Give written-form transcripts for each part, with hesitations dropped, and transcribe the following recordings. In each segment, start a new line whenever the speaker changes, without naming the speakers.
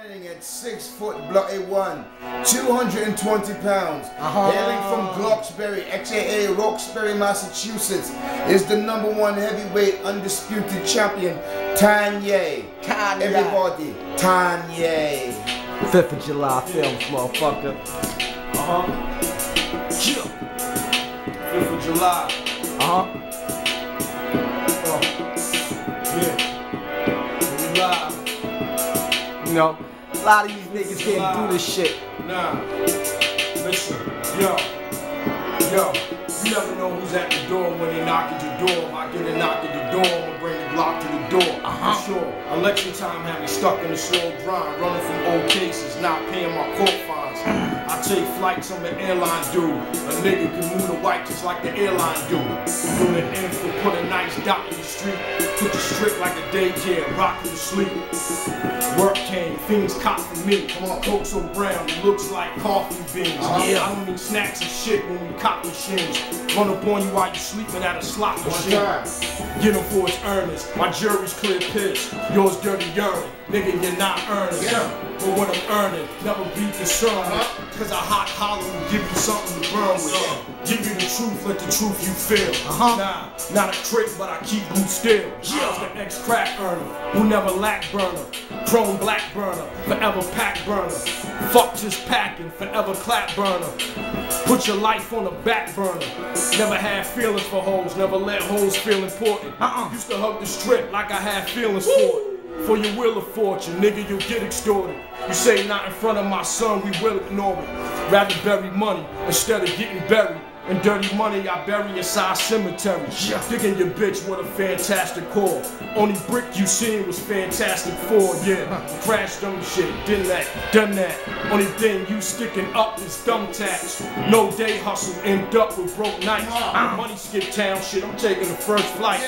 Standing at 6 foot, block A1, 220 pounds, hailing from Glocksbury, aka Roxbury, Massachusetts, is the #1 heavyweight undisputed champion, Tanye. Everybody, Tanye.
5th of July films, motherfucker.
5th of July. Yeah. We live.
You know, a lot of these niggas can't do this shit.
Nah. Listen, yo. You never know who's at the door when they knock at your door. If I get a knock at the door, I'ma bring the Glock to the door. For sure. Election time had me stuck in the slow grind, running from old cases, not paying my court fines. I take flights, I'm an airline dude. A nigga can move the white just like the airline do. From the info, put a nice dot in the street. Put the strip like a daycare, rock you to sleep. Work came, fiends cop for me. Come on, Coke so brown, it looks like coffee beans. I don't need snacks and shit when we cop machines. Run up on you while you sleeping at a slot machine. Get them for its earnest. My jury's clear piss, yours dirty urine. Nigga, you're not earning. But what I'm earning, never be concerned with. Cause a hot hollow will give you something to burn with. Give you the truth, let the truth you feel. Nah, not a trick, but I keep you still. Just the ex-crack earner, who never lack burner. Chrome black burner, forever pack burner. Fuck just packing, forever clap burner. Put your life on the back burner. Never had feelings for hoes, never let hoes feel important. Used to hug the strip like I had feelings for it. For your will of fortune, nigga, you'll get extorted. You say not in front of my son, we will ignore it. Rather bury money instead of getting buried. And dirty money I bury inside cemetery. Digging your bitch with a fantastic core. Only brick you seen was Fantastic Four, Crashed dumb shit, done that. Only thing you sticking up is thumbtacks. No day hustle, end up with broke nights. Money skip town shit, I'm taking the first flight.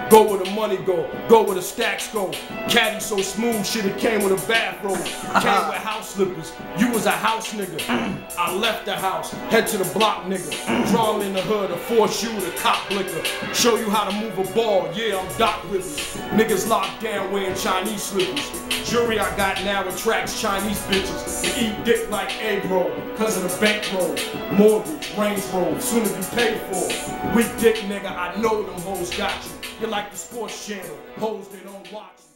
Go where the money go where the stacks go. Caddy so smooth, shit it came with a bathrobe. Came with house slippers, you was a house nigga. I left the house, head to the block nigga. Draw in the hood, a 4-shooter, cop blicker. Show you how to move a ball, yeah, I'm Doc Rivers. Niggas locked down wearing Chinese slippers. Jury I got now attracts Chinese bitches. They eat dick like egg roll, cause of the bankroll. Mortgage, Range Rover, soon to be paid for. Weak dick nigga, I know them hoes got you. You're like the sports channel, hoes they don't watch you.